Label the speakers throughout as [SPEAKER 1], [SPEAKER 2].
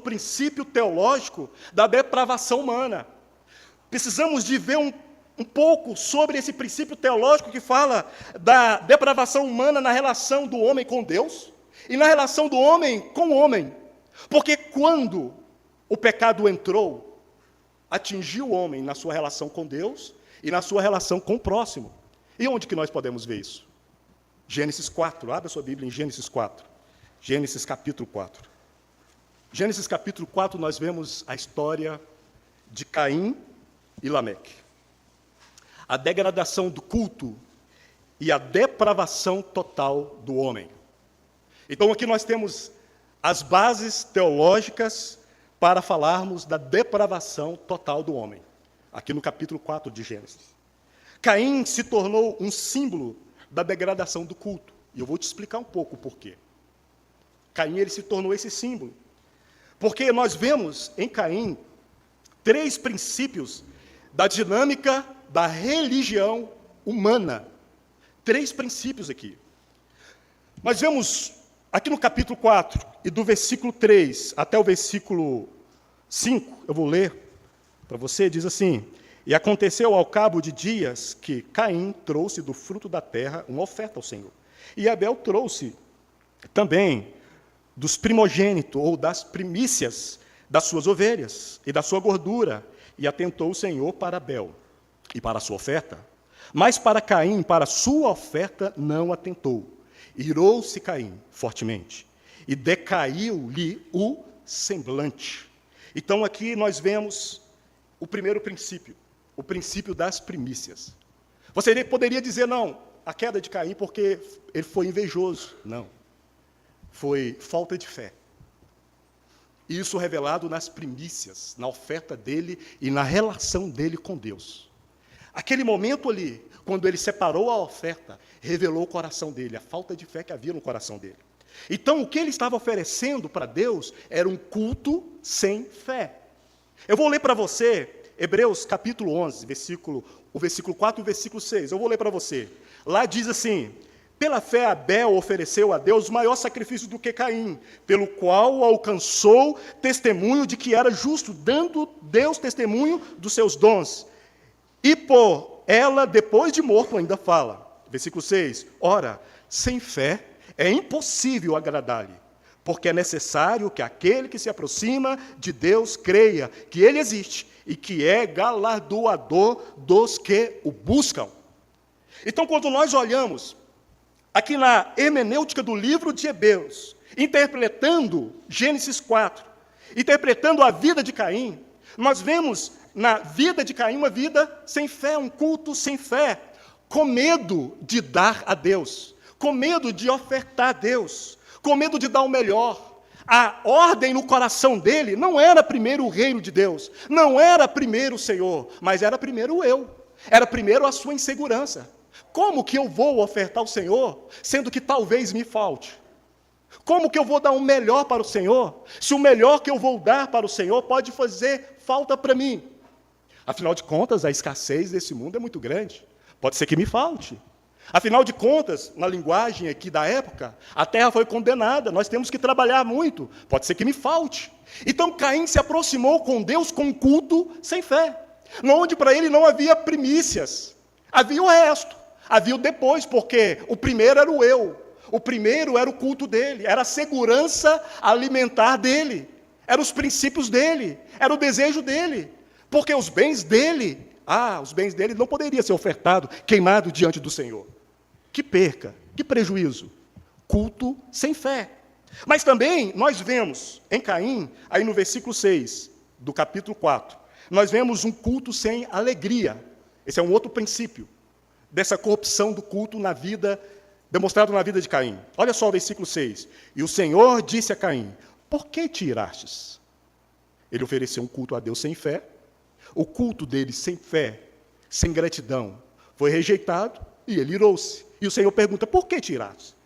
[SPEAKER 1] princípio teológico da depravação humana. Precisamos de ver um pouco sobre esse princípio teológico que fala da depravação humana na relação do homem com Deus e na relação do homem com o homem. Porque quando o pecado entrou, atingiu o homem na sua relação com Deus e na sua relação com o próximo. E onde que nós podemos ver isso? Gênesis 4, abra sua Bíblia em Gênesis 4. Gênesis capítulo 4. Gênesis capítulo 4 nós vemos a história de Caim e Lameque. A degradação do culto e a depravação total do homem. Então aqui nós temos as bases teológicas para falarmos da depravação total do homem. Aqui no capítulo 4 de Gênesis. Caim se tornou um símbolo da degradação do culto. E eu vou te explicar um pouco o porquê. Caim ele se tornou esse símbolo. Porque nós vemos em Caim 3 princípios da dinâmica da religião humana. 3 princípios aqui. Nós vemos aqui no capítulo 4, e do versículo 3 até o versículo 5, eu vou ler para você, diz assim: E aconteceu ao cabo de dias que Caim trouxe do fruto da terra uma oferta ao Senhor. E Abel trouxe também dos primogênitos, ou das primícias, das suas ovelhas e da sua gordura. E atentou o Senhor para Abel e para a sua oferta. Mas para Caim, para a sua oferta, não atentou. Irou-se Caim fortemente, e decaiu-lhe o semblante. Então aqui nós vemos o primeiro princípio, o princípio das primícias. Você poderia dizer, não, a queda de Caim porque ele foi invejoso. Não, foi falta de fé. Isso revelado nas primícias, na oferta dele e na relação dele com Deus. Aquele momento ali, quando ele separou a oferta, revelou o coração dele, a falta de fé que havia no coração dele. Então, o que ele estava oferecendo para Deus era um culto sem fé. Eu vou ler para você, Hebreus capítulo 11, o versículo 4 e o versículo 6. Eu vou ler para você. Lá diz assim: Pela fé Abel ofereceu a Deus maior sacrifício do que Caim, pelo qual alcançou testemunho de que era justo, dando Deus testemunho dos seus dons. E por ela, depois de morto, ainda fala. Versículo 6. Ora, sem fé é impossível agradar-lhe, porque é necessário que aquele que se aproxima de Deus creia que Ele existe e que é galardoador dos que o buscam. Então, quando nós olhamos aqui na hermenêutica do livro de Hebreus, interpretando Gênesis 4, interpretando a vida de Caim, nós vemos na vida de Caim uma vida sem fé, um culto sem fé, com medo de dar a Deus, com medo de ofertar a Deus, com medo de dar o melhor. A ordem no coração dele não era primeiro o reino de Deus, não era primeiro o Senhor, mas era primeiro eu, era primeiro a sua insegurança. Como que eu vou ofertar ao Senhor, sendo que talvez me falte? Como que eu vou dar o melhor para o Senhor, se o melhor que eu vou dar para o Senhor pode fazer falta para mim? Afinal de contas, a escassez desse mundo é muito grande. Pode ser que me falte. Afinal de contas, na linguagem aqui da época, a terra foi condenada, nós temos que trabalhar muito. Pode ser que me falte. Então Caim se aproximou com Deus com um culto sem fé, onde para ele não havia primícias. Havia o resto, havia o depois, porque o primeiro era o eu. O primeiro era o culto dele, era a segurança alimentar dele, eram os princípios dele, era o desejo dele. Porque os bens dele não poderiam ser ofertados, queimados diante do Senhor. Que perca, que prejuízo. Culto sem fé. Mas também nós vemos em Caim, aí no versículo 6 do capítulo 4, nós vemos um culto sem alegria. Esse é um outro princípio dessa corrupção do culto na vida, demonstrado na vida de Caim. Olha só o versículo 6. E o Senhor disse a Caim: Por que te irastes? Ele ofereceu um culto a Deus sem fé. O culto dele sem fé, sem gratidão, foi rejeitado e ele irou-se. E o Senhor pergunta: por que te iraste?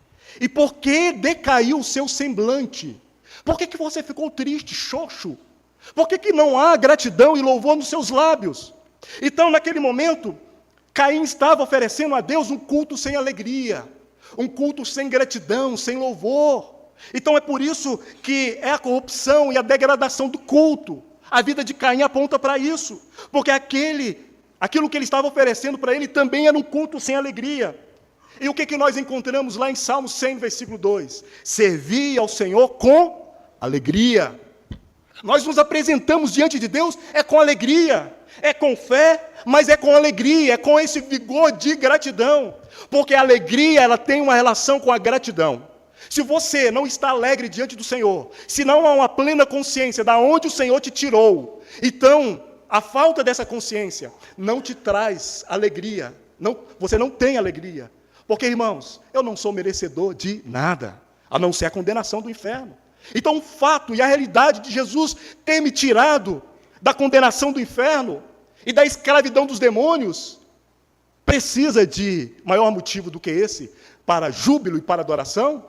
[SPEAKER 1] E por que decaiu o seu semblante? Por que você ficou triste, xoxo? Por que não há gratidão e louvor nos seus lábios? Então, naquele momento, Caim estava oferecendo a Deus um culto sem alegria, um culto sem gratidão, sem louvor. Então é por isso que é a corrupção e a degradação do culto. A vida de Caim aponta para isso, porque aquilo que ele estava oferecendo para ele também era um culto sem alegria. E o que nós encontramos lá em Salmo 100, versículo 2? Servi ao Senhor com alegria. Nós nos apresentamos diante de Deus com alegria, é com fé, mas é com alegria, é com esse vigor de gratidão, porque a alegria ela tem uma relação com a gratidão. Se você não está alegre diante do Senhor, se não há uma plena consciência de onde o Senhor te tirou, então a falta dessa consciência não te traz alegria, você não tem alegria, porque, irmãos, eu não sou merecedor de nada, a não ser a condenação do inferno. Então o fato e a realidade de Jesus ter me tirado da condenação do inferno e da escravidão dos demônios, precisa de maior motivo do que esse para júbilo e para adoração?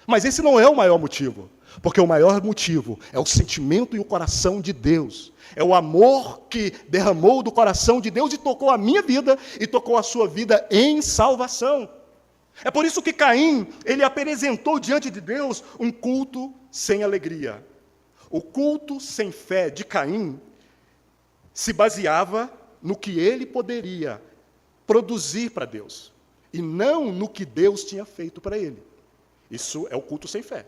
[SPEAKER 1] Mas esse não é o maior motivo, porque o maior motivo é o sentimento e o coração de Deus. É o amor que derramou do coração de Deus e tocou a minha vida e tocou a sua vida em salvação. É por isso que Caim, ele apresentou diante de Deus um culto sem alegria. O culto sem fé de Caim se baseava no que ele poderia produzir para Deus, e não no que Deus tinha feito para ele. Isso é o culto sem fé,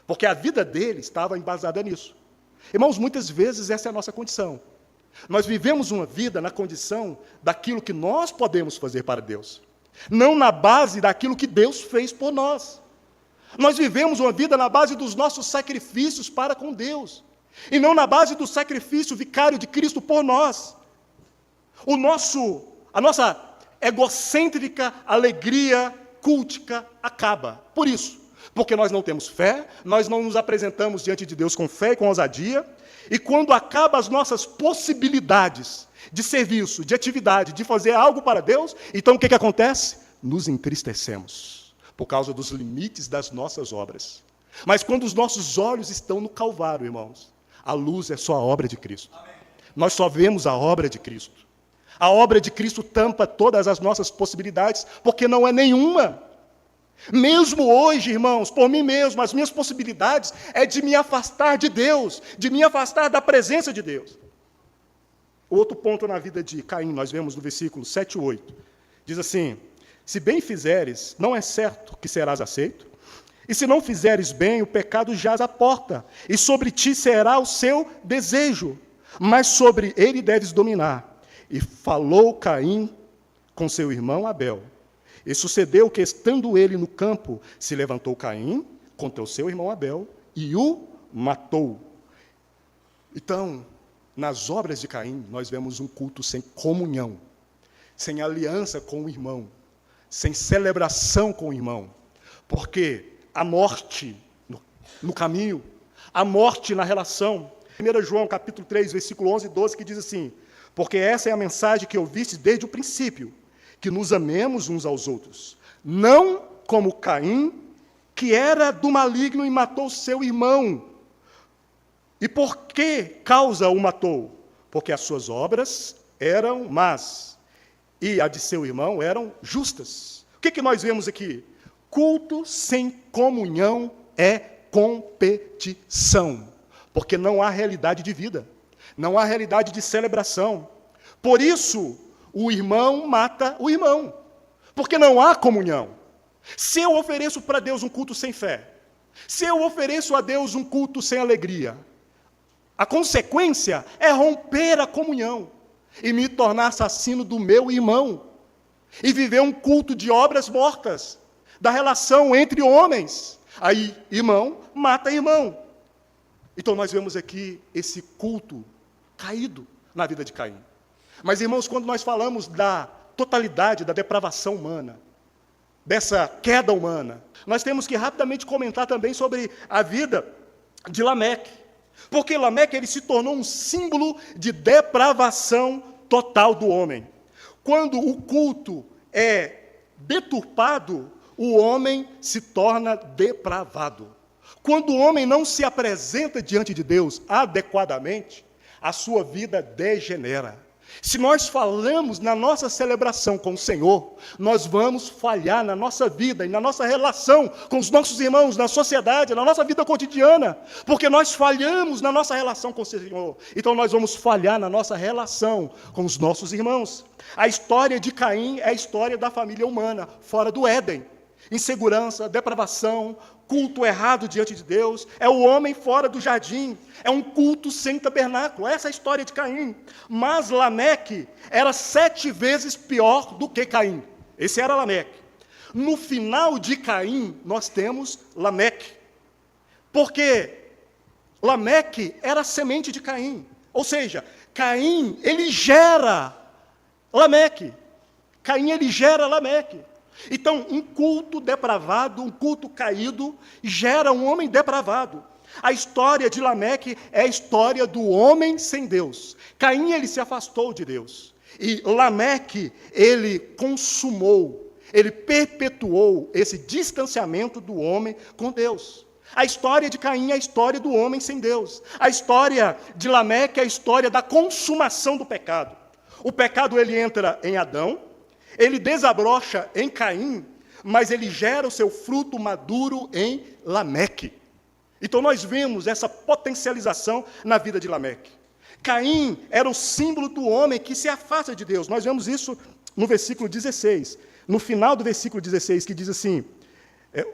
[SPEAKER 1] porque a vida dele estava embasada nisso. Irmãos, muitas vezes essa é a nossa condição. Nós vivemos uma vida na condição daquilo que nós podemos fazer para Deus, não na base daquilo que Deus fez por nós. Nós vivemos uma vida na base dos nossos sacrifícios para com Deus, e não na base do sacrifício vicário de Cristo por nós. A nossa egocêntrica alegria cultica acaba. Por isso, porque nós não temos fé, nós não nos apresentamos diante de Deus com fé e com ousadia, e quando acabam as nossas possibilidades de serviço, de atividade, de fazer algo para Deus, então o que acontece? Nos entristecemos, por causa dos limites das nossas obras. Mas quando os nossos olhos estão no Calvário, irmãos, a luz é só a obra de Cristo. Amém. Nós só vemos a obra de Cristo. A obra de Cristo tampa todas as nossas possibilidades, porque não é nenhuma. Mesmo hoje, irmãos, por mim mesmo, as minhas possibilidades é de me afastar de Deus, de me afastar da presença de Deus. Outro ponto na vida de Caim, nós vemos no versículo 7 e 8, diz assim: se bem fizeres, não é certo que serás aceito, e se não fizeres bem, o pecado jaz à porta, e sobre ti será o seu desejo, mas sobre ele deves dominar. E falou Caim com seu irmão Abel. E sucedeu que, estando ele no campo, se levantou Caim contra o seu irmão Abel e o matou. Então, nas obras de Caim, nós vemos um culto sem comunhão, sem aliança com o irmão, sem celebração com o irmão, porque a morte no caminho, a morte na relação. 1 João, capítulo 3, versículo 11 e 12, que diz assim: porque essa é a mensagem que ouviste desde o princípio, que nos amemos uns aos outros, não como Caim, que era do maligno e matou seu irmão. E por que causa o matou? Porque as suas obras eram más, e a de seu irmão eram justas. O que nós vemos aqui? Culto sem comunhão é competição, porque não há realidade de vida, não há realidade de celebração. Por isso, o irmão mata o irmão, porque não há comunhão. Se eu ofereço para Deus um culto sem fé, se eu ofereço a Deus um culto sem alegria, a consequência é romper a comunhão e me tornar assassino do meu irmão e viver um culto de obras mortas, da relação entre homens. Aí, irmão mata irmão. Então, nós vemos aqui esse culto caído na vida de Caim. Mas, irmãos, quando nós falamos da totalidade da depravação humana, dessa queda humana, nós temos que rapidamente comentar também sobre a vida de Lameque. Porque Lameque ele se tornou um símbolo de depravação total do homem. Quando o culto é deturpado, o homem se torna depravado. Quando o homem não se apresenta diante de Deus adequadamente, a sua vida degenera. Se nós falamos na nossa celebração com o Senhor, nós vamos falhar na nossa vida e na nossa relação com os nossos irmãos, na sociedade, na nossa vida cotidiana, porque nós falhamos na nossa relação com o Senhor. Então nós vamos falhar na nossa relação com os nossos irmãos. A história de Caim é a história da família humana, fora do Éden. Insegurança, depravação, culto errado diante de Deus, é o homem fora do jardim, é um culto sem tabernáculo, essa é a história de Caim. Mas Lameque era 7 vezes pior do que Caim, esse era Lameque. No final de Caim, nós temos Lameque, porque Lameque era a semente de Caim, ou seja, Caim, ele gera Lameque, Caim, ele gera Lameque. Então, um culto depravado, um culto caído, gera um homem depravado. A história de Lameque é a história do homem sem Deus. Caim, ele se afastou de Deus. E Lameque, ele consumou, ele perpetuou esse distanciamento do homem com Deus. A história de Caim é a história do homem sem Deus. A história de Lameque é a história da consumação do pecado. O pecado, ele entra em Adão, ele desabrocha em Caim, mas ele gera o seu fruto maduro em Lameque. Então nós vemos essa potencialização na vida de Lameque. Caim era o símbolo do homem que se afasta de Deus. Nós vemos isso no versículo 16. No final do versículo 16, que diz assim,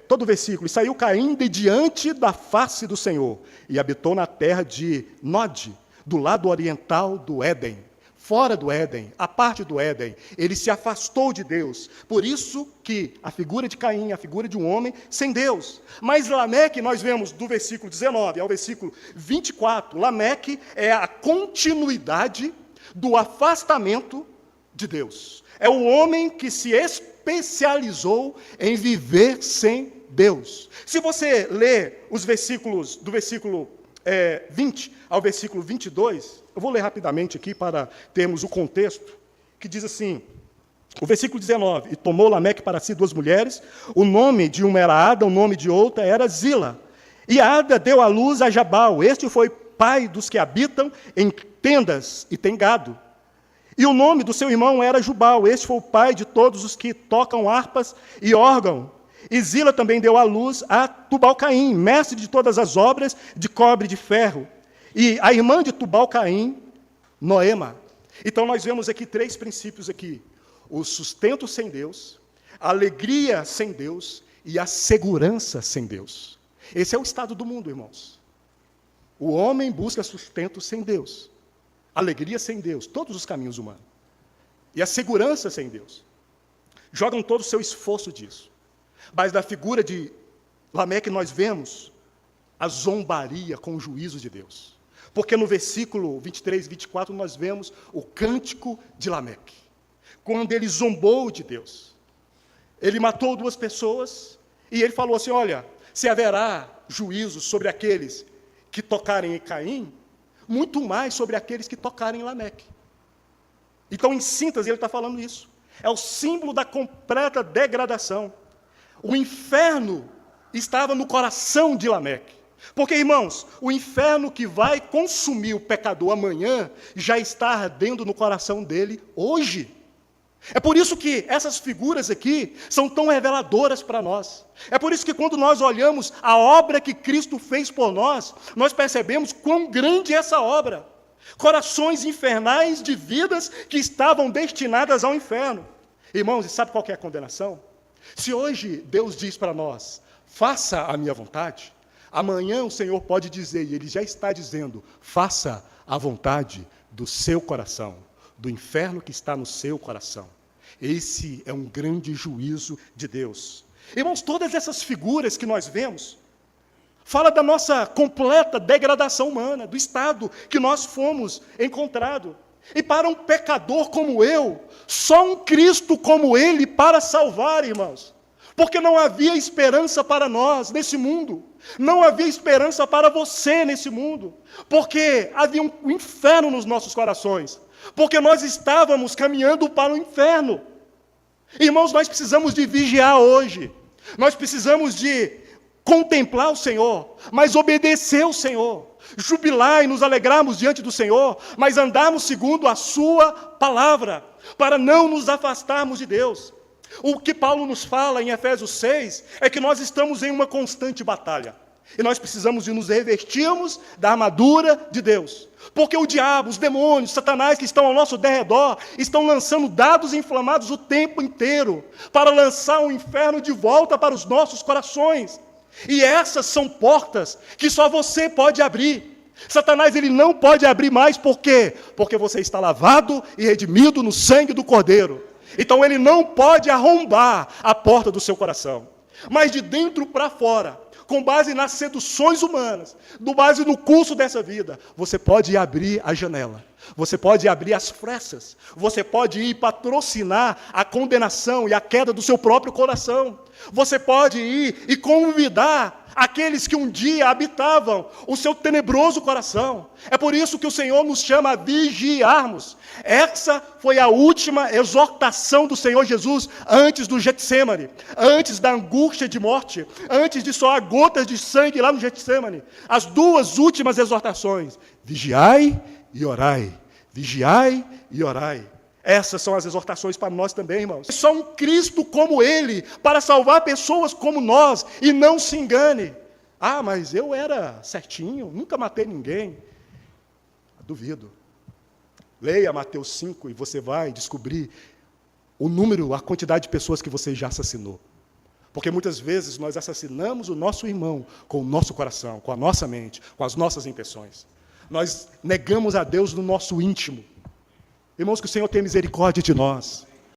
[SPEAKER 1] todo o versículo: "E saiu Caim de diante da face do Senhor, e habitou na terra de Nod, do lado oriental do Éden." Fora do Éden, a parte do Éden, ele se afastou de Deus. Por isso que a figura de Caim é a figura de um homem sem Deus. Mas Lameque, nós vemos do versículo 19 ao versículo 24, Lameque é a continuidade do afastamento de Deus. É o homem que se especializou em viver sem Deus. Se você ler os versículos, do versículo 20 ao versículo 22, eu vou ler rapidamente aqui para termos o contexto, que diz assim, o versículo 19: "E tomou Lameque para si 2 mulheres, o nome de uma era Ada, o nome de outra era Zila. E Ada deu à luz a Jabal, este foi pai dos que habitam em tendas e tem gado. E o nome do seu irmão era Jubal, este foi o pai de todos os que tocam harpas e órgão. E Zila também deu à luz a Tubal-Caim, mestre de todas as obras de cobre e de ferro. E a irmã de Tubal-Caim, Noema." Então nós vemos aqui 3 princípios aqui: o sustento sem Deus, a alegria sem Deus e a segurança sem Deus. Esse é o estado do mundo, irmãos. O homem busca sustento sem Deus, alegria sem Deus, todos os caminhos humanos, e a segurança sem Deus. Jogam todo o seu esforço disso. Mas da figura de Lameque nós vemos a zombaria com o juízo de Deus. Porque no versículo 23 e 24 nós vemos o cântico de Lameque, quando ele zombou de Deus. Ele matou 2 pessoas e ele falou assim: olha, se haverá juízo sobre aqueles que tocarem em Caim, muito mais sobre aqueles que tocarem em Lameque. Então, em síntese, ele está falando isso. É o símbolo da completa degradação. O inferno estava no coração de Lameque. Porque, irmãos, o inferno que vai consumir o pecador amanhã já está ardendo no coração dele hoje. É por isso que essas figuras aqui são tão reveladoras para nós. É por isso que quando nós olhamos a obra que Cristo fez por nós, nós percebemos quão grande é essa obra. Corações infernais de vidas que estavam destinadas ao inferno. Irmãos, e sabe qual que é a condenação? Se hoje Deus diz para nós: faça a minha vontade, amanhã o Senhor pode dizer, e Ele já está dizendo: faça a vontade do seu coração, do inferno que está no seu coração. Esse é um grande juízo de Deus. Irmãos, todas essas figuras que nós vemos, fala da nossa completa degradação humana, do estado que nós fomos encontrados. E para um pecador como eu, só um Cristo como Ele para salvar, irmãos. Porque não havia esperança para nós nesse mundo. Não havia esperança para você nesse mundo. Porque havia um inferno nos nossos corações. Porque nós estávamos caminhando para o inferno. Irmãos, nós precisamos de vigiar hoje. Nós precisamos de contemplar o Senhor, mas obedecer o Senhor. jubilar e nos alegrarmos diante do Senhor, mas andarmos segundo a sua palavra, para não nos afastarmos de Deus. O que Paulo nos fala em Efésios 6 é que nós estamos em uma constante batalha. E nós precisamos de nos revestirmos da armadura de Deus. Porque o diabo, os demônios, Satanás que estão ao nosso derredor, estão lançando dados inflamados o tempo inteiro, para lançar o inferno de volta para os nossos corações. E essas são portas que só você pode abrir. Satanás ele não pode abrir mais, por quê? Porque você está lavado e redimido no sangue do Cordeiro. Então ele não pode arrombar a porta do seu coração. Mas de dentro para fora, com base nas seduções humanas, com base no curso dessa vida, você pode abrir a janela, você pode abrir as fressas, você pode ir patrocinar a condenação e a queda do seu próprio coração. Você pode ir e convidar aqueles que um dia habitavam o seu tenebroso coração. É por isso que o Senhor nos chama a vigiarmos. Essa foi a última exortação do Senhor Jesus antes do Getsêmani, antes da angústia de morte, antes de soar gotas de sangue lá no Getsêmani. As duas últimas exortações: vigiai e orai. Vigiai e orai. Essas são as exortações para nós também, irmãos. Só um Cristo como Ele, para salvar pessoas como nós, e não se engane. Ah, mas eu era certinho, nunca matei ninguém. Duvido. Leia Mateus 5 e você vai descobrir o número, a quantidade de pessoas que você já assassinou. Porque muitas vezes nós assassinamos o nosso irmão com o nosso coração, com a nossa mente, com as nossas intenções. Nós negamos a Deus no nosso íntimo. Irmãos, que o Senhor tenha misericórdia de nós.